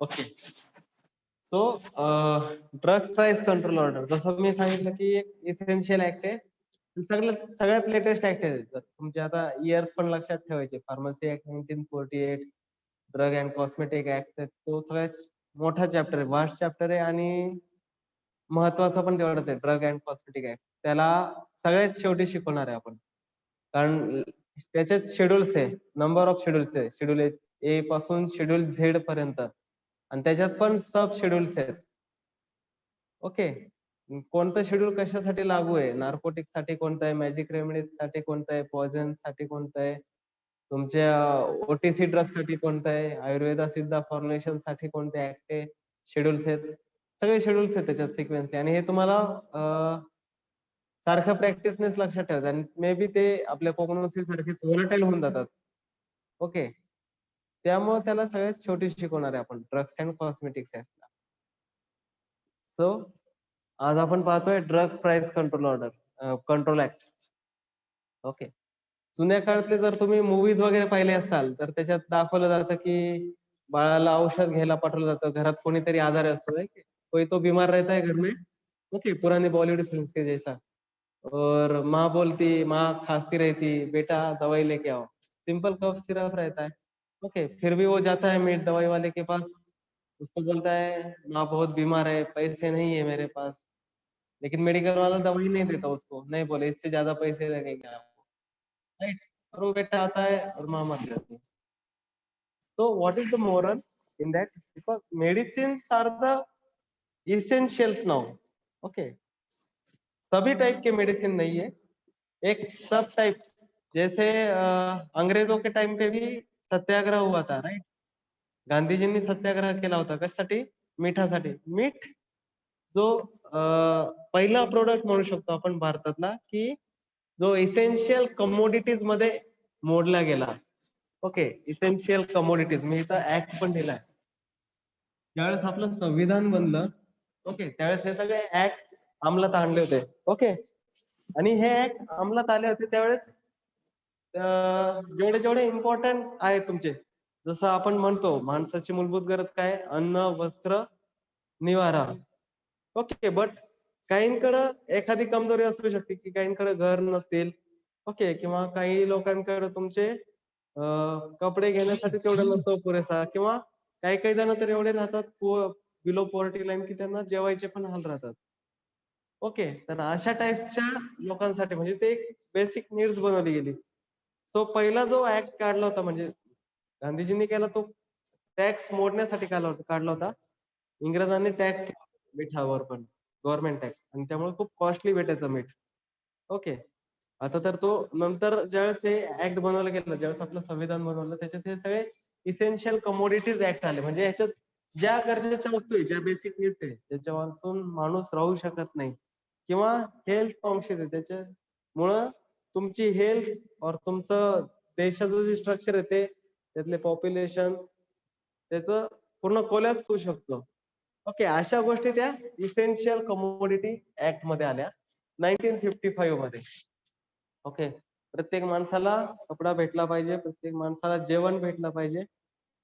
Okay. So drug price control order जसं मी सांगितलं की एक इसेन्शियल ऍक्ट आहे. सगळ्यात लेटेस्ट ऍक्ट आहे. तर तुमचे आता इयर्स पण लक्षात ठेवायचे. Pharmacy act 1948, drug and cosmetic act तो सगळ्यात मोठा चॅप्टर आहे, वास्ट चॅप्टर आहे आणि महत्वाचा पण तेवढाच आहे ड्रग अँड कॉस्मेटिक ऍक्ट. त्याला सगळ्यात शेवटी शिकवणार आहे आपण. कारण त्याच्यात शेड्यूल्स आहे, नंबर ऑफ शेड्यूल्स आहे. शेड्यूल ए पासून शेड्यूल झेड पर्यंत आणि त्याच्यात पण सब शेड्यूल्स आहेत. ओके. कोणतं शेड्यूल कशासाठी लागू आहे? नार्कोटिक साठी कोणतं आहे? मॅजिक रेमेडीज साठी कोणतं आहे? पॉयझन साठी कोणतं आहे? तुमच्या ओटीसी ड्रग साठी कोणतं आहे? आयुर्वेदा सिद्धा फॉर्म्युलेशन साठी कोणते ऍक्ट आहे? शेड्यूल्स आहेत. सगळे शेड्यूल्स आहेत त्याच्यात सिक्वेन्सली आणि हे तुम्हाला सारखं प्रॅक्टिसनेच लक्षात ठेवायचं आणि मे बी ते आपल्या कोकणोसी सारखेच व्होलाटाईल होऊन जातात. ओके. त्यामुळे त्याला सगळ्यात शेवटी शिकवणार आहे आपण ड्रग्स अँड कॉस्मेटिक्स ऍक्टला. सो आज आपण पाहतोय drug price control order, control act. Okay. जुन्या काळातले जर तुम्ही मूव्हीज वगैरे पाहिले असाल तर त्याच्यात दाखवलं जातं की बाळाला औषध घ्यायला पाठवलं जातं. घरात कोणीतरी आजारी असतो है की कोई तो बीमार रहता है घर में. ओके, पुराने बॉलीवुड फिल्म के जैसा. और माँ बोलती, माँ खांसती रहती, बेटा दवाई लेके आओ. सिंपल कफ सिरप रहता है. ओके, फिर भी वो जाता है मीट दवाई वाले के पास. उसको बोलता है माँ बहुत बीमार है, पैसे नहीं है मेरे पास. लेकिन मेडिकल वाला दवाई नहीं देता उसको. नहीं बोले इससे ज्यादा पैसे लगेंगे आपको. राइट. और वो बेटा आता है और माँ मर जाती है. So what is the moral in that? Because medicines are the essentials now. Okay. सभी टाइप के मेडिसिन नहीं है, एक सब टाइप. जैसे अंग्रेजों के टाइम पे भी सत्याग्रह हुआ था, राइट. गांधीजींनी सत्याग्रह केला होता कशासाठी? मिठासाठी. मीठ जो पहिला प्रोडक्ट म्हणू शकतो आपण भारतातला की जो इसेन्शियल कमोडिटीज मध्ये मोडला गेला. ओके, इसेन्शियल कमोडिटीज मी इथं ऍक्ट पण दिलाय. ज्यावेळेस आपलं संविधान बनलं, ओके, त्यावेळेस हे सगळे ऍक्ट अंमलात आणले होते. ओके. आणि हे ऍक्ट अंमलात आले होते त्यावेळेस जेवढे जेवढे इम्पॉर्टंट आहे तुमचे, जसं आपण म्हणतो माणसाची मूलभूत गरज काय? अन्न, वस्त्र, निवारा. ओके. बट काहींकडं एखादी कमजोरी असू शकते की काहींकडे घर नसतील. ओके. किंवा काही लोकांकडे तुमचे कपडे घेण्यासाठी तेवढं नसतं पुरेसा किंवा काही काही जण तर एवढे राहतात बिलो पॉवर्टी लाईन की त्यांना जेवायचे पण हाल राहतात. ओके. तर अशा टाइप्सच्या लोकांसाठी म्हणजे ते एक बेसिक नीड्स बनवली गेली. सो पहिला जो ऍक्ट काढला होता म्हणजे गांधीजींनी केला तो टॅक्स मोडण्यासाठी काढला होता. इंग्रजांनी टॅक्स मिठावर पण गव्हर्नमेंट टॅक्स आणि त्यामुळे खूप कॉस्टली भेटायचं मीठ. ओके. आता तर तो नंतर ज्यावेळेस हे ऍक्ट बनवलं गेलं, ज्यावेळेस आपलं संविधान बनवलं त्याच्यात हे सगळे इसेन्शियल कमोडिटीज ऍक्ट आले. म्हणजे ह्याच्यात ज्या गरजेच्या वस्तू आहे, ज्या बेसिक नीड्स आहे, ज्याच्यापासून माणूस राहू शकत नाही किंवा हेल्थ कॉन्शियस आहे त्याच्यामुळं तुमची हेल्थ और तुमचं देशाचं जे स्ट्रक्चर आहे ते त्यातले पॉप्युलेशन त्याचं पूर्ण कोलॅप्स होऊ शकतं. ओके. अशा गोष्टी त्या इसेन्शियल कमोडिटी ऍक्ट मध्ये आल्या 1955 मध्ये. ओके. प्रत्येक माणसाला कपडा भेटला पाहिजे, प्रत्येक माणसाला जेवण भेटलं पाहिजे.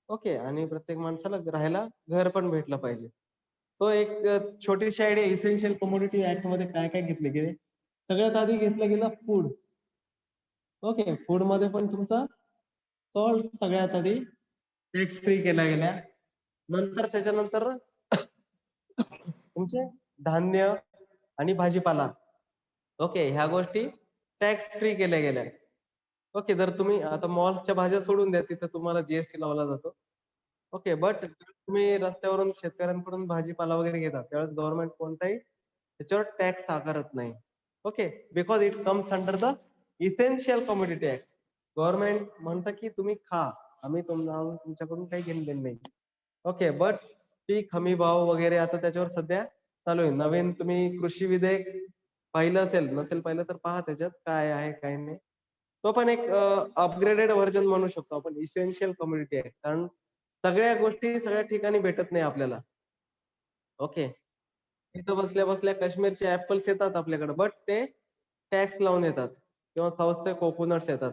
ओके. आणि प्रत्येक माणसाला राहायला घर पण भेटलं पाहिजे. तो एक छोटीशी आयडिया इसेन्शियल कमोडिटी ऍक्ट मध्ये काय काय घेतलं गेले. सगळ्यात आधी घेतलं गेलं फूड. ओके. फूड मध्ये पण तुमचा सॉल्ट सगळ्यात आधी टॅक्स फ्री केला गेला. नंतर त्याच्यानंतर तुमचे धान्य आणि भाजीपाला, ओके, ह्या गोष्टी टॅक्स फ्री केल्या गेल्या. ओके. जर तुम्ही आता मॉल्सच्या भाज्या सोडून द्या, तिथं तुम्हाला जीएसटी लावला जातो. ओके. बट तुम्ही रस्त्यावरून शेतकऱ्यांकडून भाजीपाला वगैरे घेता त्यावेळेस गव्हर्नमेंट कोणताही त्याच्यावर टॅक्स आकारत नाही. Okay. Because it comes under the essential commodity act. Government म्हणतं की तुम्ही खा, आम्ही तुमच्याकडून काही घेणं देणं नाही. ओके. बट पीक हमी भाव वगैरे आता त्याच्यावर सध्या चालू आहे. नवीन तुम्ही कृषी विधेयक पाहिलं असेल, नसेल पाहिलं तर पहा त्याच्यात काय आहे काय नाही. तो पण एक अपग्रेडेड व्हर्जन म्हणू शकतो आपण इसेन्शियल कमोडिटी ऍक्ट. कारण सगळ्या गोष्टी सगळ्या ठिकाणी भेटत नाही आपल्याला. ओके. इथं बसल्या बसल्या काश्मीरचे ऍपल्स येतात आपल्याकडे बट ते टॅक्स लावून येतात किंवा साऊथचे कोकोनट्स येतात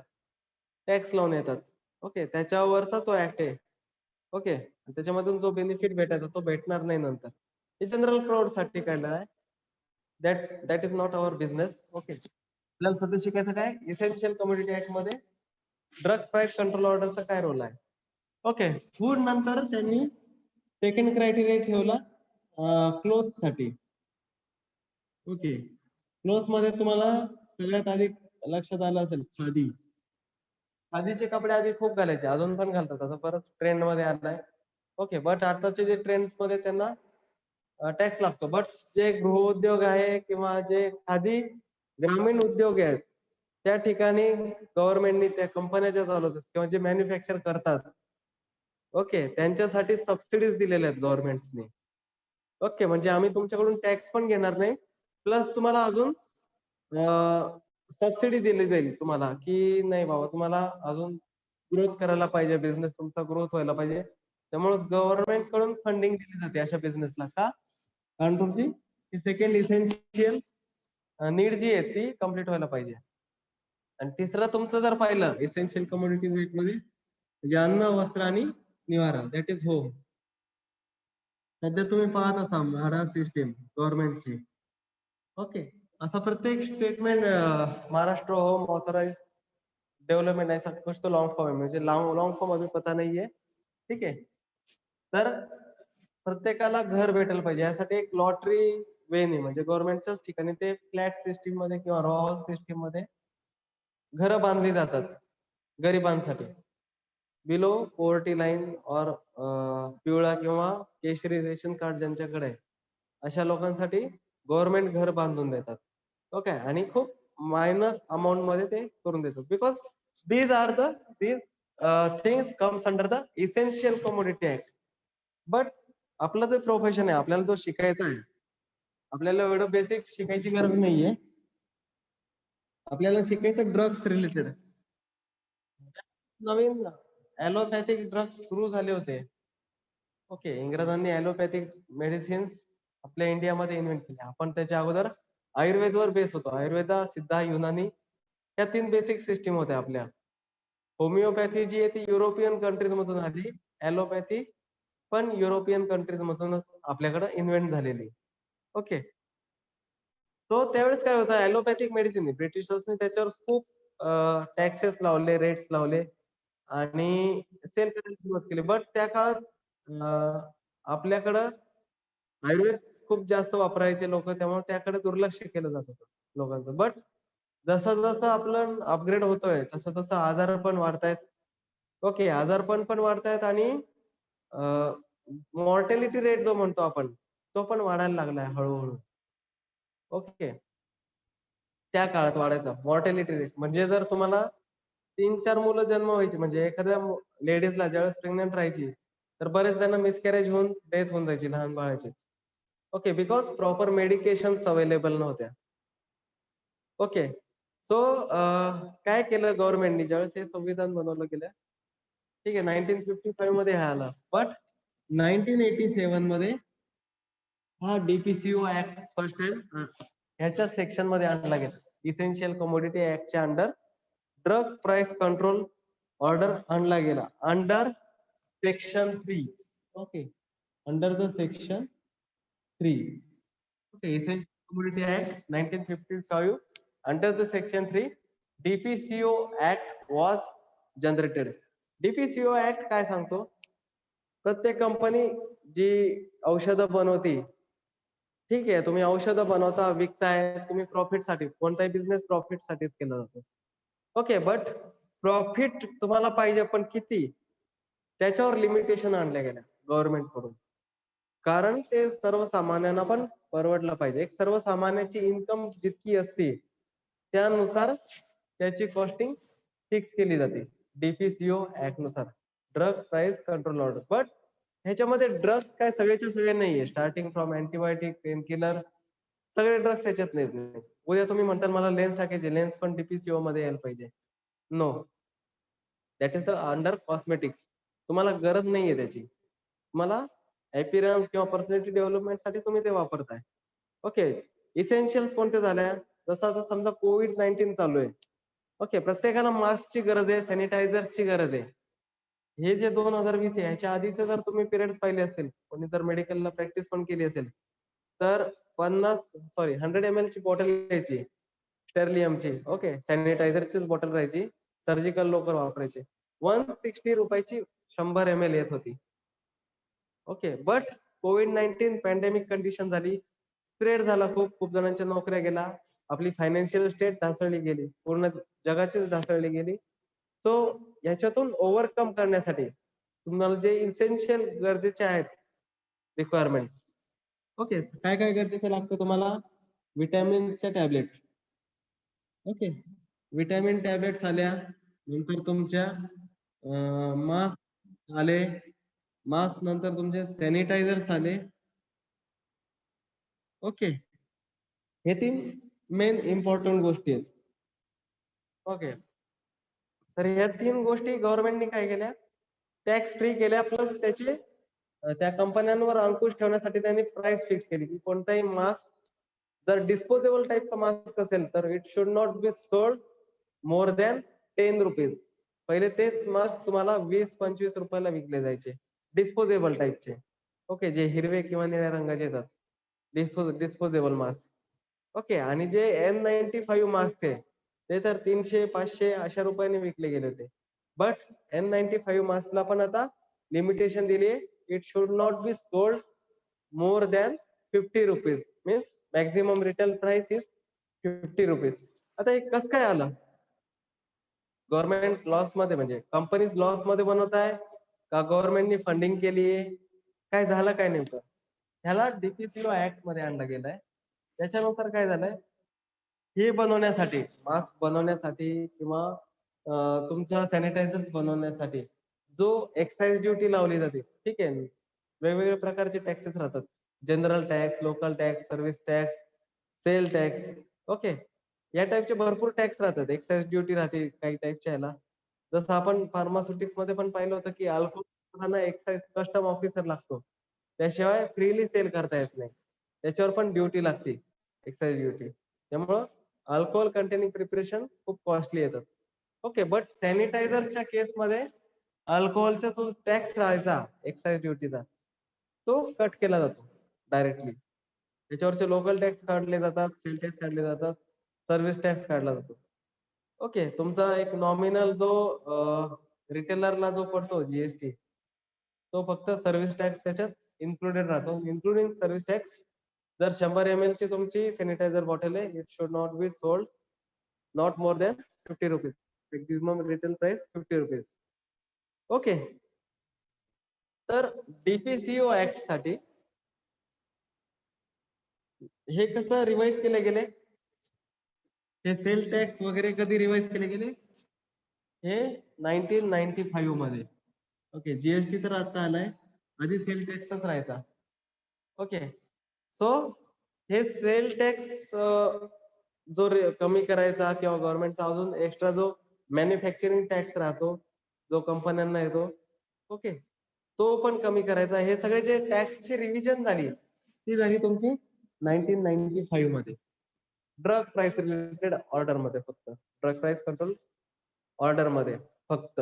टॅक्स लावून येतात. ओके. त्याच्यावरचा तो ऍक्ट आहे. ओके. त्याच्यामधून जो बेनिफिट भेटायचा तो भेटणार नाही नंतर. हे जनरल क्राउडसाठी काढलं आहे. That is not our business. Okay. आपल्याला सध्या शिकायचं काय? इसेन्शियल कमोडिटी ऍक्ट मध्ये ड्रग प्राइस कंट्रोल ऑर्डरचा काय रोल आहे? ओके. फूड नंतर त्यांनी सेकंड क्रायटेरिया ठेवला क्लोथ साठी. ओके. क्लोथ मध्ये तुम्हाला सगळ्यात आधी लक्षात आलं असेल खादी. खादीचे कपडे आधी खूप घालायचे, अजून पण घालतात, आता परत ट्रेंड मध्ये आलाय. ओके. बट आताचे जे ट्रेंड्स मध्ये त्यांना टॅक्स लागतो. बट जे गृहोद्योग आहे किंवा जे खादी ग्रामीण उद्योग आहेत त्या ठिकाणी गव्हर्नमेंटनी त्या कंपन्या ज्या चालवतात किंवा जे मॅन्युफॅक्चर करतात, ओके, त्यांच्यासाठी सबसिडीज दिलेल्या आहेत गव्हर्नमेंटनी. ओके. म्हणजे आम्ही तुमच्याकडून टॅक्स पण घेणार नाही, प्लस तुम्हाला अजून सबसिडी दिली जाईल तुम्हाला, की नाही बाबा तुम्हाला अजून ग्रोथ करायला पाहिजे, बिझनेस तुमचा ग्रोथ व्हायला पाहिजे. त्यामुळे गव्हर्नमेंट कडून फंडिंग दिली जाते अशा बिझनेसला. का? कारण तुमची सेकंड इसेन्शियल नीड जी आहे ती कम्प्लीट व्हायला पाहिजे. आणि तिसरं तुमचं जर पाहिलं इसेन्शियल कमोडिटीज मध्ये म्हणजे अन्न, वस्त्र आणि निवारा, दॅट इज होम. सध्या तुम्ही पाहत असाल म्हाडा सिस्टीम गव्हर्नमेंटची. ओके. ऐसा प्रत्येक statement Maharashtra home authorise development ऐसा कुछ तो लॉन्ग फॉर्म है, मुझे लॉन्ग फॉर्म अभी पता नहीं है. ठीक आहे. तर प्रत्येकाला घर भेटायला पाहिजे यासाठी एक लॉटरी वेने म्हणजे गव्हर्नमेंटच्याच ठिकाणी ते फ्लॅट सिस्टीम मध्ये किंवा रॉ हाऊस सिस्टीम मध्ये घरं बांधली जातात गरिबांसाठी. बिलो पॉवर्टी लाईन और पिवळा किंवा केशरी रेशन कार्ड ज्यांच्याकडे आहे, अशा लोकांसाठी गव्हर्नमेंट घर बांधून देतात. ओके. आणि खूप मायनर अमाउंट मध्ये ते करून देतात. Because these things comes under the essential commodity act. But आपलं जे प्रोफेशन आहे, आपल्याला जो शिकायचा आहे, आपल्याला एवढं बेसिक शिकायची गरज नाहीये. आपल्याला शिकायचं ड्रग्स रिलेटेड. नवीन ॲलोपॅथिक ड्रग्स सुरू झाले होते. ओके. इंग्रजांनी ॲलोपॅथिक मेडिसिन्स आपल्या इंडियामध्ये इन्व्हेंट केले. आपण त्याच्या अगोदर आयुर्वेदवर बेस होतो. आयुर्वेद, सिद्ध, युनानी या 3 बेसिक सिस्टम होत्या आपल्या. होमिओपॅथी जी आहे ती युरोपियन कंट्रीज मधून आली. ॲलोपॅथी पण युरोपियन कंट्रीज मधूनच आपल्याकडे इन्व्हेंट झालेली. ओके. तो त्यावेळेस काय होतं ॲलोपॅथिक मेडिसिन ब्रिटिशर्सनी त्याच्यावर खूप टॅक्सेस लावले, रेट्स लावले आणि सेल करायला सुरुवात केली. बट त्या काळात आपल्याकडं आयुर्वेद खूप जास्त वापरायचे लोकं, त्यामुळे त्याकडे दुर्लक्ष केलं जात होतं लोकांचं. बट जसं-जसं आपलं अपग्रेड होतोय, तसं-तसं आजारपण वाढतायत. ओके. आजारपण पण वाढतायत आणि मॉर्टॅलिटी रेट जो म्हणतो आपण, तो पण वाढायला लागलाय हळू-हळू. ओके. त्या काळात वाढायचा मॉर्टॅलिटी रेट. म्हणजे जर तुम्हाला 3-4 मुलं जन्म व्हायची म्हणजे एखाद्या लेडीजला ज्यावेळेस प्रेग्नंट राहायची, तर बरेच जण मिसकॅरेज होऊन डेथ होऊन जायची लहान बाळाचीच. Okay. Because proper medications available नव्हत्या. ओके. सो काय केलं गव्हर्नमेंटनी ज्यावेळेस हे संविधान बनवलं गेलं, ठीक आहे 1955 मध्ये हे आलं. बट 1987 मध्ये हा डीपीसीओ ऍक्ट फर्स्ट टाइम ह्याच्या सेक्शन मध्ये आणला गेला. इसेन्शियल कमोडिटी ऍक्टच्या under drug price control order आणला गेला. Under section 3. Okay. Under the section 3. Okay, Essential Commodity Act 1955. Under the Section 3, DPCO Act was generated. DPCO Act काय सांगतो? प्रत्येक कंपनी जी औषधं बनवती, ठीक आहे, तुम्ही औषधं बनवता, विकताय, तुम्ही प्रॉफिटसाठी, कोणताही बिझनेस प्रॉफिटसाठीच केला जातो. ओके. बट प्रॉफिट तुम्हाला पाहिजे पण किती? त्याच्यावर लिमिटेशन आणल्या गेल्या गव्हर्नमेंट कडून. कारण ते सर्वसामान्यांना पण परवडलं पाहिजे. एक सर्वसामान्याची इन्कम जितकी असते, त्यानुसार त्याची कॉस्टिंग फिक्स केली जाते. डीपीसीओ ऍक्ट नुसार. Drug price control order. But ह्याच्यामध्ये ड्रग्स काय सगळेच्या सगळे नाहीये. Starting from antibiotic, pain killer सगळे ड्रग्स ह्याच्यात नाहीत. उद्या तुम्ही म्हणताल मला लेन्स टाकायची, लेन्स पण डीपीसीओ मध्ये यायला पाहिजे. No. That is the under cosmetics. तुम्हाला गरज नाहीये त्याची. तुम्हाला अपीअरन्स किंवा पर्सनॅलिटी डेव्हलपमेंटसाठी तुम्ही ते वापरताय. ओके. इसेन्शियल्स कोणत्या झाल्या? जसं आता समजा COVID-19 चालू आहे. ओके. प्रत्येकाला मास्कची गरज आहे, सॅनिटायझर्सची गरज आहे. हे जे 2020 आहे ह्याच्या आधीचे जर तुम्ही पिरियड्स पाहिले असतील, कोणी जर मेडिकलला प्रॅक्टिस पण केली असेल, तर 100 ml ची बॉटल घ्यायची स्टेरिलियमची. ओके. सॅनिटायझरचीच बॉटल राहायची. सर्जिकल लोकर वापरायचे. 160 रुपयाची 100 ml येत होती. Okay. But covid pandemic condition झाली. स्प्रेड झाला खूप. खूप जणांच्या नोकऱ्या गेल्या. आपली फायनान्शियल स्टेट ढासळली गेली. पूर्ण जगाचीच ढासळली गेली. सो याच्यातून ओव्हरकम करण्यासाठी तुम्हाला जे इसेन्शियल गरजेचे आहेत रिक्वायरमेंट. ओके. काय-काय गरजेचं लागतं तुम्हाला? व्हिटॅमिन्सच्या टॅबलेट. ओके. व्हिटॅमिन टॅबलेट्स आल्या. नंतर तुमच्या मास्क आले. मास्क नंतर तुमचे सॅनिटायझर्स आले. ओके. हे 3 मेन इम्पॉर्टंट गोष्टी आहेत. ओके. तर या 3 गोष्टी गव्हर्नमेंटने काय केल्या? टॅक्स फ्री केल्या प्लस त्याचे त्या कंपन्यांवर अंकुश ठेवण्यासाठी त्यांनी प्राइस फिक्स केली, की कोणताही मास्क जर डिस्पोजेबल टाइपचा मास्क असेल तर it should not be sold more than ₹10. पहिले तेच मास्क तुम्हाला 20-25 रुपयाला विकले जायचे. डिस्पोजेबल टाइपचे. ओके. जे हिरवे किंवा निळ्या रंगाचे येतात. Disposable mask. ओके. आणि जे N95 मास्क आहे, ते तर 300-500 अशा रुपयाने विकले गेले होते. बट N95 मास्कला पण आता लिमिटेशन दिली आहे. It should not be sold more than ₹50. Means maximum retail price is ₹50. आता हे कसं काय आलं? गव्हर्नमेंट लॉसमध्ये म्हणजे कंपनीज लॉसमध्ये बनवत आहे का गव्हर्नमेंटनी फंडिंग केली आहे? काय झालं काय नेमकं? ह्याला DPCO ॲक्टमध्ये आणलं गेलंय. त्याच्यानुसार काय झालंय, हे बनवण्यासाठी, मास्क बनवण्यासाठी किंवा तुमचं सॅनिटायझर बनवण्यासाठी जो एक्साईज ड्युटी लावली जाते, ठीक आहे. वेगवेगळ्या प्रकारचे टॅक्सेस राहतात. General tax, local tax, service tax, sale tax. Okay. या टाइपचे भरपूर टॅक्स राहतात. एक्साईज ड्युटी राहते काही टाइपच्या ह्याला. जसं आपण फार्मास्युटिक्समध्ये पण पाहिलं होतं, की अल्कोहोल एक्साईज कस्टम ऑफिसर लागतो. त्याशिवाय फ्रीली सेल करता येत नाही. त्याच्यावर पण ड्युटी लागते, एक्साईज ड्युटी. त्यामुळं अल्कोहोल कंटेनिंग प्रिपरेशन खूप कॉस्टली येतात. ओके. बट सॅनिटायझरच्या केसमध्ये अल्कोहोलचा जो टॅक्स राहायचा एक्साईज ड्युटीचा, तो कट केला जातो डायरेक्टली. त्याच्यावरचे लोकल टॅक्स काढले जातात, सेल टॅक्स काढले जातात, सर्व्हिस टॅक्स काढला जातो. ओके. तुमचा एक नॉमिनल जो रिटेलरला जो पडतो जी तो फक्त सर्व्हिस टॅक्स त्याच्यात इन्क्लुडेड राहतो. Including service tax. जर 100 ml ची तुमची सॅनिटायझर बॉटल आहे, it should not be sold not more than ₹50. Maximum retail price ₹50. Okay. तर DPCO ॲक्टसाठी हे कसं रिवाईज केले गेले? हे सेल टॅक्स वगैरे कधी रिवाईज केले गेले? हे 1995 मध्ये. ओके. जीएसटी तर आता आलाय. आधी सेल टॅक्सच राहायचा. ओके. सो हे सेल टॅक्स जो कमी करायचा किंवा गव्हर्नमेंटचा अजून एक्स्ट्रा जो मॅन्युफॅक्चरिंग टॅक्स राहतो, जो कंपन्यांना येतो, ओके. तो पण कमी करायचा. हे सगळे जे टॅक्सची रिव्हिजन झाली, ती झाली तुमची 1995 मध्ये. ड्रग प्राइस रिलेटेड ऑर्डरमध्ये फक्त. ड्रग प्राइस कंट्रोल ऑर्डरमध्ये फक्त.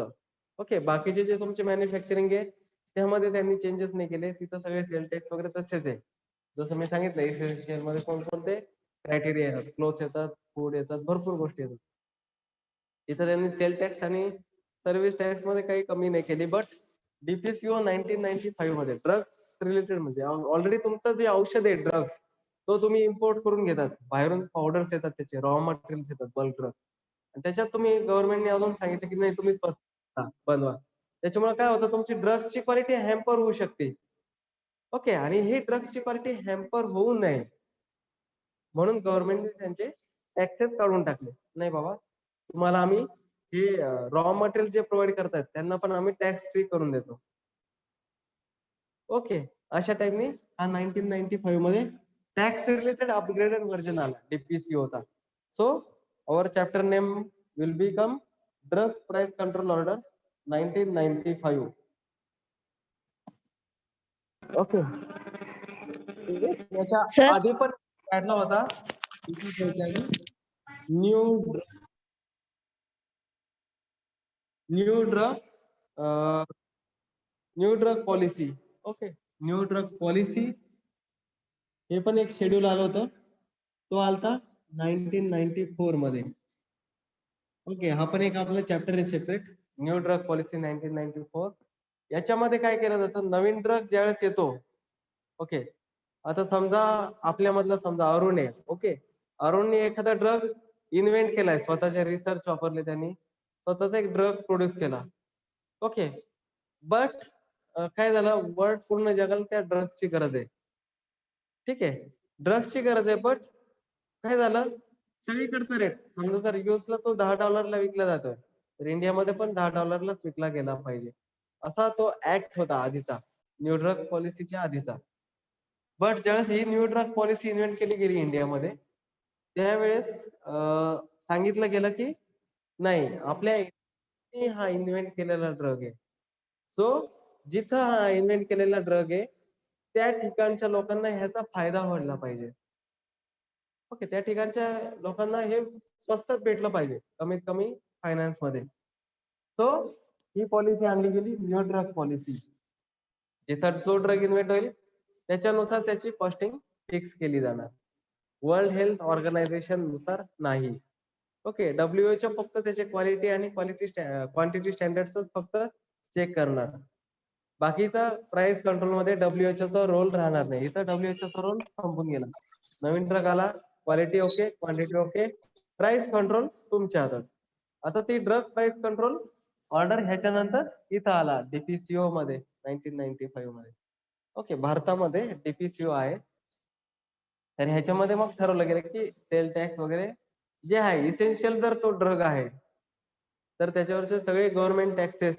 ओके. बाकीचे जे तुमचे मॅन्युफॅक्चरिंग आहे, त्यामध्ये त्यांनी चेंजेस नाही केले. तिथं सगळे सेल टॅक्स वगैरे तसेच आहे. जसं मी सांगितलं एसेन्शियलमध्ये कोणकोणते क्रायटेरिया येतात. क्लोथ्स येतात, फूड येतात, भरपूर गोष्टी येतात. तिथं त्यांनी सेल टॅक्स आणि सर्व्हिस टॅक्समध्ये काही कमी नाही केली. बट DPCO 1995 मध्ये ड्रग्स रिलेटेड म्हणजे ऑलरेडी तुमचं जे औषध आहे ड्रग्स, तो तुम्ही इम्पोर्ट करून घेतात. बाहेरून पावडर्स येतात त्याचे, रॉ मटेरियल्स येतात, बल्क ड्रग. आणि त्याच्यात तुम्ही गव्हर्नमेंटने अजून सांगितलं की नाही तुम्ही स्वतः बनवा. त्याच्यामुळे काय होतं तुमची ड्रग्सची क्वालिटी हॅम्पर होऊ शकते. ओके. आणि ही ड्रग्सची क्वालिटी हॅम्पर होऊ नये म्हणून गव्हर्नमेंटने त्यांचे टॅक्सेस काढून टाकले. नाही बाबा, तुम्हाला आम्ही हे रॉ मटेरियल जे प्रोव्हाईड करतायत त्यांना पण आम्ही टॅक्स फ्री करून देतो. ओके. अशा टाईपनी हा 1995 मध्ये टॅक्स रिलेटेड अपग्रेडेड व्हर्जन आला DPCOचा. So our chapter name will become drug price control order 1995. Okay. याच्या सर आधी पण काढला होता. New drug new drug policy. Okay, new drug policy हे पण एक शेड्यूल आलं होतं. तो आलता 1994 मध्ये. ओके, हा पण एक आपला चॅप्टर आहे सेपरेट. New drug policy 1994. याच्यामध्ये काय केलं जातं, नवीन ड्रग ज्यावेळेस येतो. ओके, आता समजा आपल्यामधला समजा अरुण आहे. ओके, अरुणने एखादा ड्रग इन्व्हेंट केलाय, स्वतःच्या रिसर्च वापरले त्यांनी, स्वतःचा एक ड्रग प्रोड्यूस केला. ओके, बट काय झालं, वर्ल्ड पूर्ण जगाला त्या ड्रग्सची गरज आहे. ठीक आहे, ड्रग्सची गरज आहे, बट काय झालं, सगळीकडचा रेट समजा जर यूएसला तो $10 विकला जातोय, तर इंडियामध्ये पण $10 विकला गेला पाहिजे. असा तो ऍक्ट होता आधीचा, न्यू ड्रग पॉलिसीच्या आधीचा. बट ज्यावेळेस ही न्यू ड्रग पॉलिसी इन्व्हेंट केली गेली इंडियामध्ये, त्यावेळेस सांगितलं गेलं की नाही, आपल्या हा इन्व्हेंट केलेला ड्रग आहे. सो जिथं हा इन्व्हेंट केलेला ड्रग आहे, त्या ठिकाणच्या लोकांना ह्याचा फायदा व्हायला पाहिजे. ओके, त्या ठिकाणच्या लोकांना हे स्वस्तात भेटलं पाहिजे, कमीत कमी फायनान्समध्ये. सो ही पॉलिसी आणली गेली, न्यू ड्रग पॉलिसी. जिथं जो ड्रग इन्व्हेंट होईल, त्याच्यानुसार त्याची कॉस्टिंग फिक्स केली जाणार. वर्ल्ड हेल्थ ऑर्गनायझेशन नुसार नाही. ओके, WHO फक्त त्याचे क्वालिटी आणि क्वांटिटी स्टँडर्ड्सच फक्त चेक करणार. बाकीचा प्राइस कंट्रोलमध्ये WHO रोल राहणार नाही. इथं WHO रोल संपून गेला. नवीन ड्रग आला, quality okay, quantity okay, price control तुमच्या हातात. आता ती ड्रग प्राइस कंट्रोल ऑर्डर ह्याच्यानंतर इथं आला DPCO मध्ये 1995 मध्ये. ओके, भारतामध्ये DPCO आहे. तर ह्याच्यामध्ये मग ठरवलं गेलं की सेल टॅक्स वगैरे जे आहे, इसेन्शियल जर तो ड्रग आहे, तर त्याच्यावरचे सगळे गव्हर्नमेंट टॅक्सेस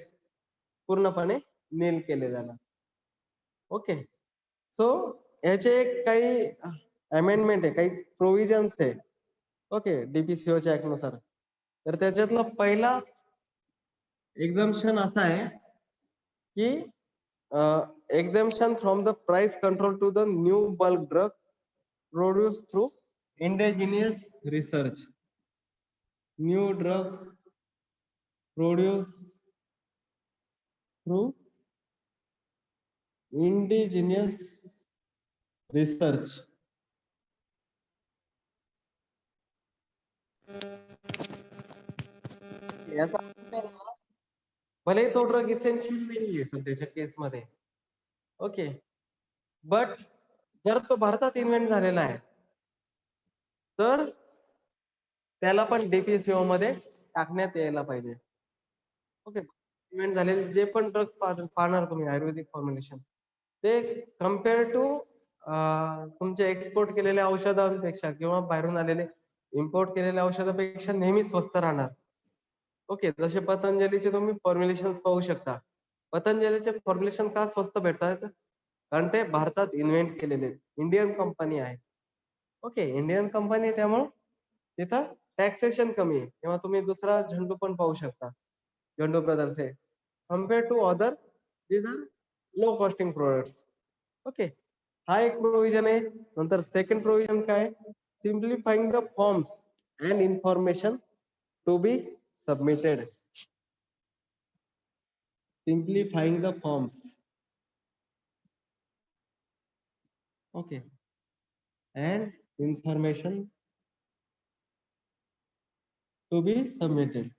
पूर्णपणे नील केले जाणार. ओके, सो ह्याचे एक काही अमेंडमेंट आहे, काही प्रोव्हिजन्स आहे. ओके, DPCOच्या ऍक्ट नुसार. तर त्याच्यातला पहिला एक्झम्पशन असा आहे की exemption from the price control to the new bulk drug produced through indigenous research. New drug produced through indigenous research. याचा अर्थ काय झाला? भले तो ड्रग इसेन्शियल नाहीये सध्याच्या केसमध्ये. ओके, बट जर तो भारतात इन्व्हेंट झालेला आहे, तर त्याला पण DPCO मध्ये टाकण्यात यायला पाहिजे. ओके, इन्व्हेंट झालेले जे पण ड्रग्स पाहणार तुम्ही आयुर्वेदिक फॉर्म्युलेशन, ते कम्पेअर टू तुमचे एक्सपोर्ट केलेल्या औषधांपेक्षा किंवा बाहेरून आलेले इम्पोर्ट केलेल्या औषधापेक्षा नेहमी स्वस्त राहणार. ओके, जसे पतंजलीचे तुम्ही फॉर्म्युलेशन पाहू शकता. पतंजलीचे फॉर्म्युलेशन का स्वस्त भेटतात? कारण ते भारतात इन्व्हेंट केलेले इंडियन कंपनी आहे. ओके, इंडियन कंपनी त्यामुळे तिथं टॅक्सेशन कमी आहे. तेव्हा तुम्ही दुसरा झेंडू पण पाहू शकता. झेंडू ब्रदर्स आहे. Compare to other these are low costing products. Okay, हा एक प्रोव्हिजन आहे. नंतर सेकंड प्रोव्हिजन काय? Simplifying the forms and information to be submitted. Simplifying the forms. Okay, and information to be submitted.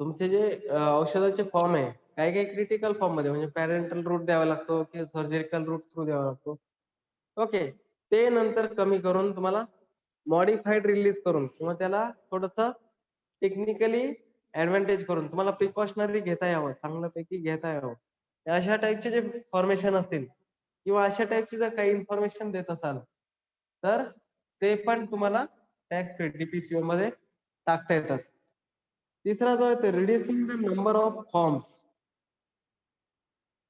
तुमचे जे औषधाचे फॉर्म आहे, काही काही क्रिटिकल फॉर्म मध्ये म्हणजे पॅरेंटल रूट द्यावा लागतो की सर्जिकल रूट थ्रू द्यावा लागतो. ओके, ते नंतर कमी करून तुम्हाला मॉडिफाईड रिलीज करून किंवा त्याला थोडंसं टेक्निकली ऍडव्हान्टेज करून तुम्हाला प्रिकॉशनरी घेता यावं, चांगल्यापैकी घेता यावं. अशा टाईपचे जे फॉर्मेशन असतील किंवा अशा टाईपची जर काही इन्फॉर्मेशन देत असाल, तर ते पण तुम्हाला टॅक्स फ्री DPCO मध्ये टाकता येतात. तिसरा जो आहे ते reducing the number of forms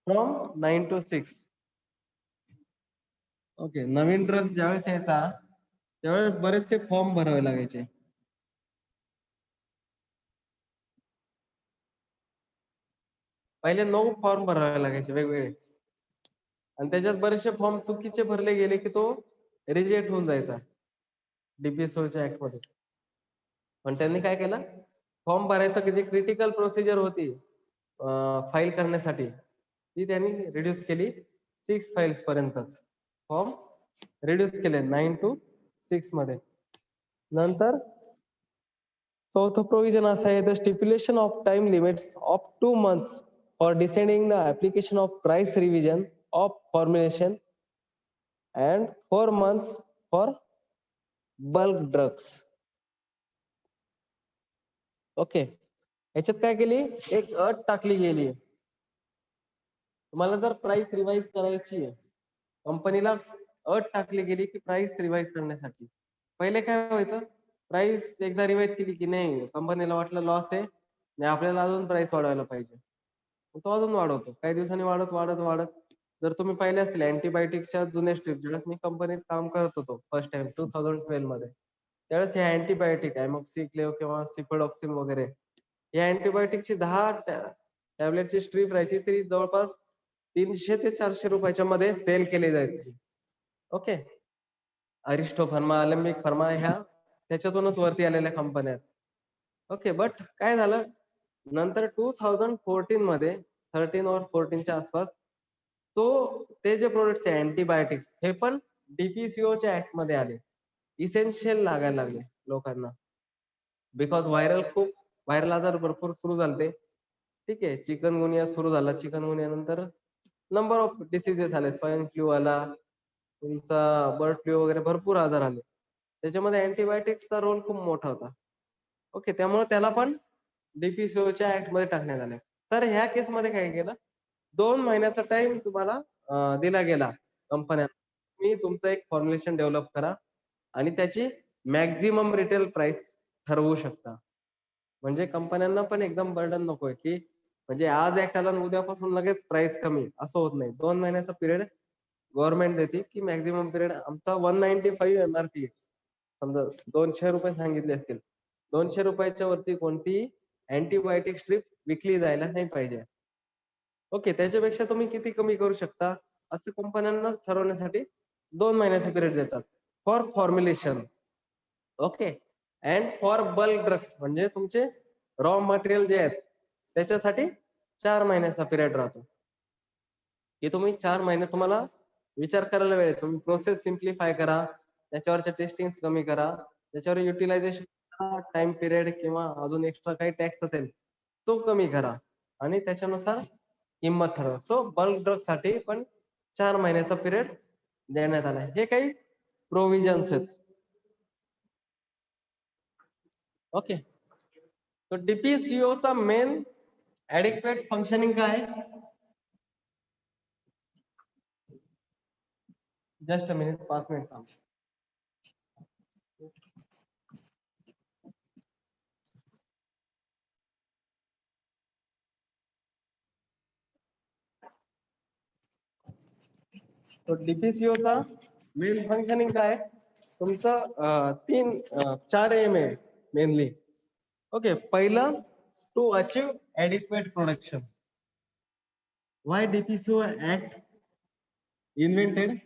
from 9 to 6. Okay, Naveen drug ज्यावेळेस यायचा त्यावेळेस बरेचसे फॉर्म भरावे लागायचे. पहिले 9 फॉर्म भरावे लागायचे वेगवेगळे आणि त्याच्यात बरेचसे फॉर्म चुकीचे भरले गेले की तो रिजेक्ट होऊन जायचा DPCOच्या ऍक्ट मध्ये. पण त्यांनी काय केलं, फॉर्म भरायचं की जी क्रिटिकल प्रोसिजर होती, फाईल करण्यासाठी ती त्यांनी रिड्यूस केली 6 फाईल्स पर्यंतच. फॉर्म रिड्यूस केले 9 to 6 मध्ये. नंतर चौथं प्रोव्हिजन असं आहे, the stipulation of time limits of 2 months for deciding the application of price revision of formulation and 4 months for bulk drugs. Okay, याच्यात काय केली, एक अट टाकली गेली. तुम्हाला जर प्राइस रिवाइज करायची आहे, कंपनीला अट टाकली गेली की प्राइस रिवाइज करण्यासाठी. पहिले काय व्हायचं, प्राइस एकदा रिवाइज केली की नाही, कंपनीला वाटलं लॉस आहे आणि आपल्याला अजून प्राइस वाढवायला पाहिजे, तो अजून वाढवतो. काही दिवसांनी वाढत वाढत वाढत, जर तुम्ही पाहिले असतील अँटीबायोटिक्सच्या जुन्या स्ट्रिप, ज्यावेळेस मी कंपनीत काम करत होतो फर्स्ट टाइम 2012 मध्ये, त्यावेळेस हे अँटीबायोटिक एमॉक्सिक्लेव्ह किंवा सिफोडॉक्सिन वगैरे या अँटीबायोटिकची 10 टॅबलेटची स्ट्रीप राहायची, तरी जवळपास 300 ते 400 रुपयाच्या मध्ये सेल केली जायची. Okay, Aristo pharma, Alembic pharma ह्या त्याच्यातूनच वरती आलेल्या कंपन्या आहेत. ओके, बट काय झालं नंतर 2014 मध्ये 13 और 14च्या आसपास ते जे प्रोडक्ट्स आहे अँटीबायोटिक्स हे पण डीपीसीओच्या ऍक्ट मध्ये आले, इसेन्शियल लागायला लागले लोकांना. बिकॉज व्हायरल आजार भरपूर सुरू झाले. ठीक आहे, चिकनगुनिया सुरू झाला, चिकनगुनिया नंतर नंबर ऑफ डिसीजेस आले, स्वाईन फ्लू आला, तुमचा बर्ड फ्लू वगैरे भरपूर आजार आले. त्याच्यामध्ये अँटीबायोटिक्सचा रोल खूप मोठा होता. ओके, त्यामुळे त्याला पण डीपीसीओच्या ऍक्ट मध्ये टाकण्यात आले. तर ह्या केसमध्ये काय केलं, 2 महिन्याचा टाइम तुम्हाला दिला गेला कंपन्यांना. तुम्ही तुमचं एक फॉर्म्युलेशन डेव्हलप करा आणि त्याची मॅक्झिमम रिटेल प्राइस ठरवू शकता. म्हणजे कंपन्यांना पण एकदम बर्डन नकोय, की म्हणजे आज ऍक्ट आला आणि उद्यापासून लगेच प्राइस कमी, असं होत नाही. 2 महिन्याचा पिरियड गव्हर्नमेंट देते, की मॅक्झिमम पिरियड आमचा 195 एमआरपी, समजा ₹200 सांगितले असतील, ₹200 वरती कोणतीही अँटीबायोटिक स्ट्रिप विकली जायला नाही पाहिजे. ओके, त्याच्यापेक्षा तुम्ही किती कमी करू शकता, असं कंपन्यांना ठरवण्यासाठी 2 महिन्याचा पिरियड देतात for formulation. Okay, and for bulk drugs म्हणजे तुमचे रॉ मटेरियल जे आहेत त्याच्यासाठी 4 महिन्याचा पिरियड राहतो, की तुम्ही 4 महिने तुम्हाला विचार करायला वेळ आहे. तुम्ही प्रोसेस सिम्प्लिफाय करा, त्याच्यावरच्या टेस्टिंग कमी करा, त्याच्यावर युटिलायझेशन टाइम पिरियड किंवा अजून एक्स्ट्रा काही टॅक्स असेल तो कमी करा आणि त्याच्यानुसार किंमत ठरवा. सो बल्क ड्रग साठी पण 4 महिन्याचा पिरियड देण्यात आला. हे काही प्रोव्हिजन्स आहेत. ओके, तो डीपीसीओचा मेन ऍडिक्वेट फंक्शनिंग काय आहे? जस्ट अ मिनिट, 5 मिनिट थांब. तो डीपीसीओचा मेन फंक्शनिंग काय आहे? तुमचं 4 एम आहे मेनली. ओके, पहिलं to achieve adequate production. Why DPCO act invented?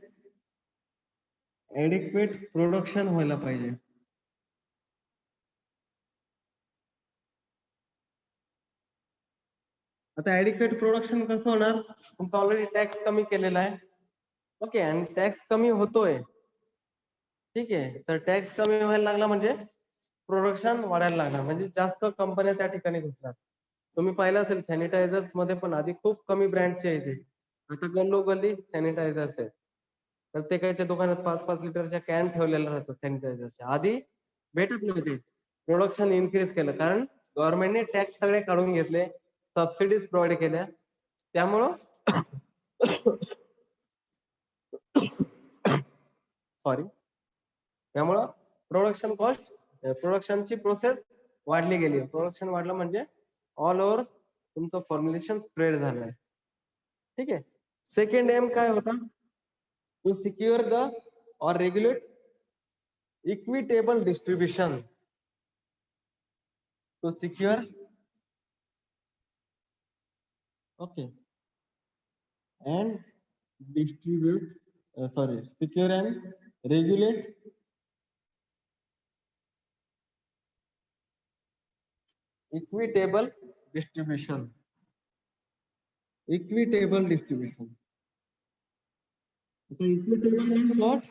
Adequate production व्हायला पाहिजे. आता ऍडिक्वेट प्रोडक्शन कसं होणार? तुमचा ऑलरेडी टॅक्स कमी केलेला आहे. ओके, आणि टॅक्स कमी होतोय. ठीक आहे, तर टॅक्स कमी व्हायला लागला म्हणजे प्रोडक्शन वाढायला लागणार, म्हणजे जास्त कंपन्या त्या ठिकाणी घुसणार. तुम्ही पाहिलं असेल सॅनिटायझर्स मध्ये पण आधी खूप कमी ब्रँड्स यायचे, आता गल्लोगल्ली सॅनिटायझर्स आहेत. प्रत्येकाच्या दुकानात 5-5 लिटरच्या कॅन ठेवलेल्या राहतात सॅनिटायझरच्या. आधी भेटत नव्हते, प्रोडक्शन इन्क्रीज केलं कारण गव्हर्नमेंटने टॅक्स सगळे काढून घेतले, सबसिडीज प्रोव्हाइड केल्या, त्यामुळं सॉरी, त्यामुळं प्रोडक्शनची प्रोसेस वाढली गेली. प्रोडक्शन वाढलं म्हणजे ऑल ओव्हर तुमचं फॉर्म्युलेशन स्प्रेड झालंय. ठीक आहे, सेकंड एम काय होता? टू सिक्युअर द और regulate equitable distribution. To secure, okay, and distribute, secure and regulate equitable distribution. Equitable distribution. So equitable means what?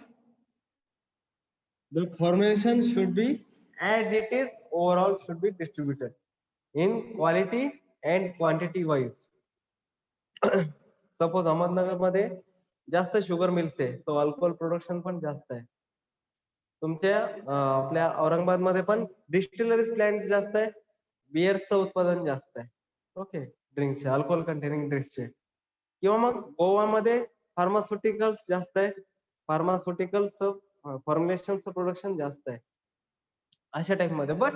The formulation should be as it is overall should be distributed in quality and quantity wise. Suppose Ahmednagar मध्ये जास्त sugar mills आहे, तो alcohol production पण जास्त आहे. तुमच्या आपल्या औरंगाबाद मध्ये पण डिस्टिलरीज प्लांट जास्त आहे, बियरचं उत्पादन जास्त आहे. ओके, ड्रिंक्सचे, अल्कोहोल कंटेनिंग ड्रिंक्सचे. किंवा मग गोवामध्ये फार्मास्युटिकल्स जास्त आहे, फार्मास्युटिकल्सचं फॉर्म्युलेशनचं प्रोडक्शन जास्त आहे. अशा टाइप मध्ये. बट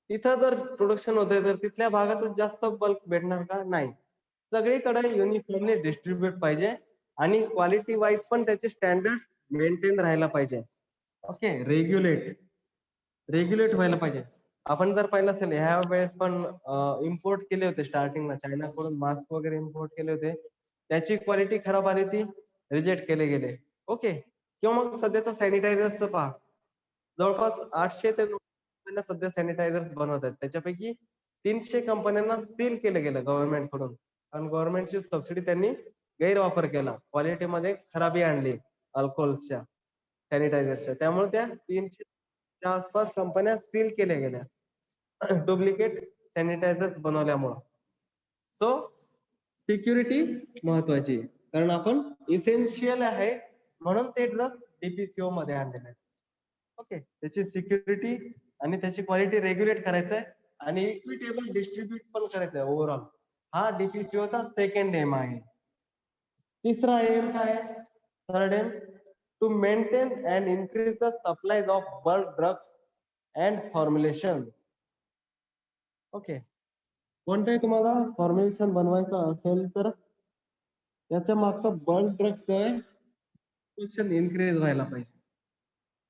तिथं जर प्रोडक्शन होतंय तर तिथल्या भागातच जास्त बल्क भेटणार का? नाही. सगळीकडे युनिफॉर्मली डिस्ट्रीब्यूट पाहिजे आणि क्वालिटी वाईज पण त्याचे स्टँडर्ड मेंटेन राहायला पाहिजे. ओके, रेग्युलेट व्हायला पाहिजे. आपण जर पाहिलं असेल ह्या वेळेस पण इम्पोर्ट केले होते स्टार्टिंगला चायनाकडून मास्क वगैरे इम्पोर्ट केले होते. त्याची क्वालिटी खराब आली, ती रिजेक्ट केले गेले. ओके. किंवा मग सध्याचं सॅनिटायझरचं पहा. जवळपास 800 ते 900 कंपन्या सध्या सॅनिटायझर्स बनवत आहेत. त्याच्यापैकी 300 कंपन्यांना सील केलं गेलं गव्हर्नमेंट कडून. कारण गव्हर्नमेंटची सबसिडी त्यांनी गैरवापर केला. क्वालिटीमध्ये खराबी आणली अल्कोहोलच्या, सॅनिटायझरच्या. त्यामुळे त्या 300च्या आसपास कंपन्या सील केल्या गेल्या. डुप्लिकेट सॅनिटायझर्स बनवल्यामुळं. सो सिक्युरिटी महत्वाची आहे. कारण आपण इसेन्शियल आहे म्हणून ते ड्रग्स डीपीसीओ मध्ये आणलेले आहेत. ओके, त्याची सिक्युरिटी आणि त्याची क्वालिटी रेग्युलेट करायचं आहे आणि इक्विटेबल डिस्ट्रीब्यूट पण करायचं आहे ओव्हरऑल. हा डीपीसीओचा सेकंड एम आहे. तिसरा एम काय आहे? Third M, to maintain and increase the supplies of bulk drugs and formulation. Okay, कोणताही तुम्हाला फॉर्म्युलेशन बनवायचं असेल तर त्याच्या मागचा बल्क ड्रग्सचं इन्क्रीज व्हायला पाहिजे.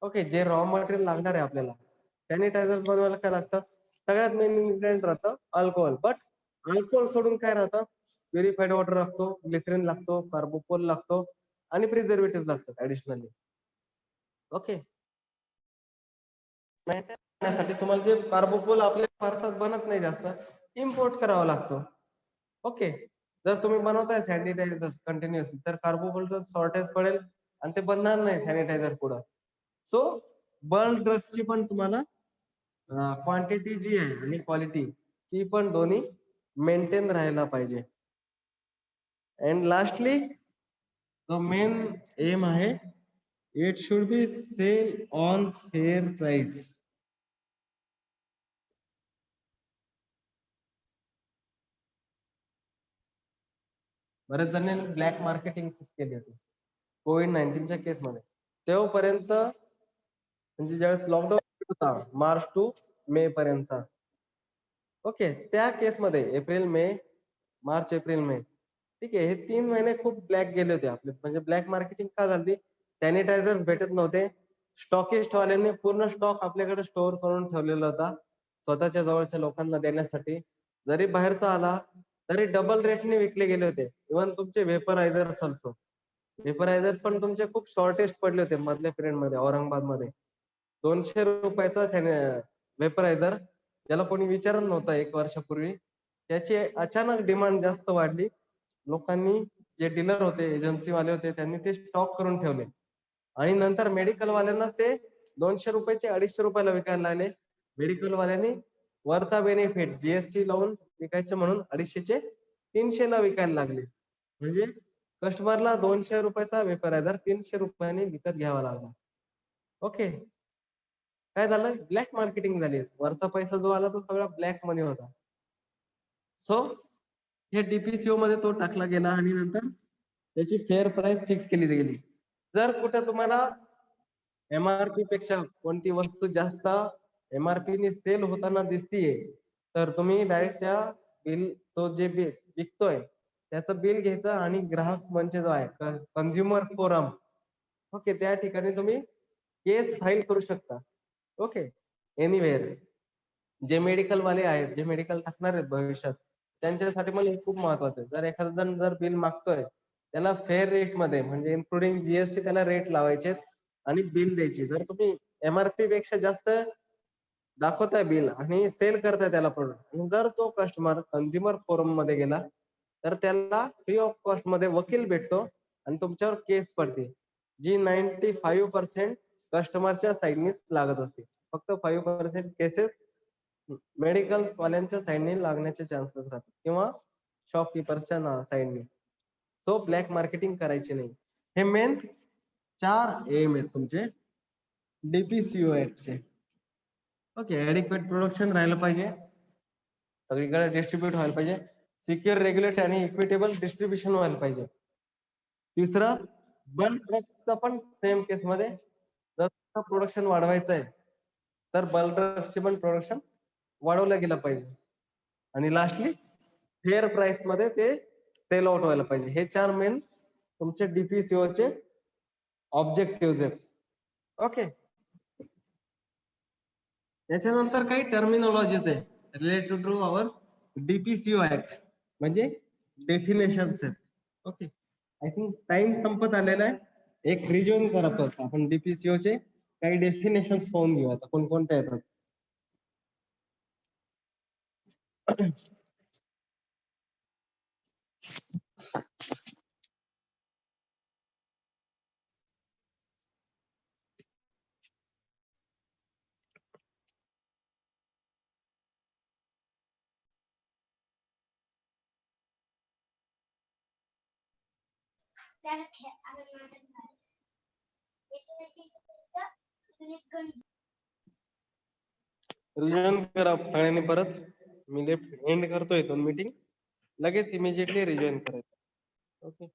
ओके, जे रॉ मटेरियल लागणार आहे आपल्याला सॅनिटायझर बनवायला काय लागतं? सगळ्यात मेन इन्ग्रेडियंट राहतं अल्कोहोल. बट अल्कोहोल सोडून काय राहतं? प्युरिफाईड वॉटर लागतो, ग्लिसरीन लागतो, कार्बोपोल लागतो आणि प्रिझर्वेटिव्ह लागतात ऍडिशनली. ओके, साठी तुम्हाला जे कार्बोपोल आपल्या भारतात बनत नाही जास्त, इम्पोर्ट करावा लागतो. ओके, जर तुम्ही बनवताय सॅनिटायझर कंटिन्युअसली तर कार्बोपोलचं शॉर्टेज पडेल आणि ते बनणार नाही सॅनिटायझर पुढं. सो बल्क ड्रग्सची पण तुम्हाला क्वांटिटी जी आहे आणि क्वालिटी ती पण दोन्ही मेंटेन राहायला पाहिजे. And lastly the main aim आहे, it should be sale on fair price. बऱ्याच जणांनी ब्लॅक मार्केटिंग केली होती कोविड-19च्या केसमध्ये. तेव्हापर्यंत म्हणजे ज्यावेळेस लॉकडाऊन होता मार्च टू मे पर्यंतचा. ओके, त्या केसमध्ये April May, March April May, ठीक आहे, हे 3 महिने खूप ब्लॅक गेले होते आपले. म्हणजे ब्लॅक मार्केटिंग का झाली? सॅनिटायझर्स भेटत नव्हते. स्टॉकिस्ट वाल्यांनी पूर्ण स्टॉक आपल्याकडे स्टोअर करून ठेवलेला होता स्वतःच्या जवळच्या लोकांना देण्यासाठी. जरी बाहेरचा आला तरी डबल रेटने विकले गेले होते. इव्हन तुमचे वेपरायझर्स ऑल्सो. वेपरायझर्स पण तुमचे खूप शॉर्टेज पडले होते मधल्या पिरियडमध्ये औरंगाबादमध्ये. ₹200 वेपरायझर ज्याला कोणी विचारत नव्हतं 1 वर्षापूर्वी. त्याची अचानक डिमांड जास्त वाढली. लोकांनी, जे डीलर होते, एजन्सीवाले होते, त्यांनी ते स्टॉक करून ठेवले आणि नंतर मेडिकल वाल्यांना ते ₹200चे ₹250 विकायला लागले. मेडिकल वाल्यांनी वरचा बेनिफिट जीएसटी लावून विकायचं म्हणून 250चे 300ला विकायला लागले. म्हणजे कस्टमरला ₹200चा वेपरायझर ₹300 विकत घ्यावा लागला. ओके, काय झालं? ब्लॅक मार्केटिंग झाली. वरचा पैसा जो आला तो सगळा ब्लॅक मनी होता. सो हे डीपीसीओ मध्ये तो टाकला गेला आणि नंतर त्याची फेअर प्राइस फिक्स केली गेली. जर कुठे तुम्हाला एमआरपी पेक्षा कोणती वस्तू जास्त एमआरपी ने सेल होताना दिसतीये, तर तुम्ही डायरेक्ट त्या बिल, तो जे विकतोय त्याचं बिल घ्यायचं आणि ग्राहक मंच जो आहे कंझ्युमर फोरम, ओके, त्या ठिकाणी तुम्ही केस फाईल करू शकता. Okay, anywhere. जे मेडिकल वाले आहेत, जे मेडिकल टाकणार आहेत भविष्यात, त्यांच्यासाठी पण हे खूप महत्वाचं आहे. जर एखादा जण जर बिल मागतोय, त्याला फेअर रेटमध्ये म्हणजे इन्क्लुडिंग जीएसटी त्याला रेट लावायचे आणि बिल द्यायची. जर तुम्ही एमआरपी पेक्षा जास्त दाखवताय बिल आणि सेल करताय त्याला प्रोडक्ट, आणि जर तो कस्टमर कंझ्युमर फोरम मध्ये गेला तर त्याला फ्री ऑफ कॉस्ट मध्ये वकील भेटतो आणि तुमच्यावर केस पडते, जी 95% कस्टमरच्या साईडनीच लागत असते. फक्त 5% केसेस मेडिकल वाल्यांच्या साईडने लागण्याचे चान्सेस राहतात किंवा शॉपकीपर्सच्या साईडने. सो ब्लॅक मार्केटिंग करायची नाही. हे मेन 4 एम आहेत तुमचे डीपीसीओ ऍक्टचे. ओके, ऍडिक्वेट प्रोडक्शन राहिलं पाहिजे, सगळीकडे डिस्ट्रीब्यूट व्हायला पाहिजे, सिक्युअर, रेग्युलेट आणि इक्विटेबल डिस्ट्रीब्युशन व्हायला पाहिजे. तिसरं, बल्क ड्रग्सचं पण सेम केस मध्ये जर प्रोडक्शन वाढवायचं आहे तर बल्क ड्रग्सचे पण प्रोडक्शन वाढवलं गेलं पाहिजे. आणि लास्टली फेअर प्राइस मध्ये ते सेल आउट व्हायला पाहिजे. हे 4 मेन तुमचे डीपीसीओ चे ऑब्जेक्टिव्ह आहेत. ओके, त्याच्यानंतर काही टर्मिनॉलॉजीज आहे related to our DPCO act, म्हणजे डेफिनेशन्स आहेत. ओके, आय थिंक टाइम संपत आलेला आहे. एक रिजन करा परत, आपण डीपीसीओ चे काही डेफिनेशन्स पाहून घेऊ आता कोणकोणत्या येतात. रिजन करा सगळ्यांनी परत. मी लेफ्ट एंड करतोय तो मीटिंग, लगेच इमिजिएटली रिजॉइन करायचं. ओके.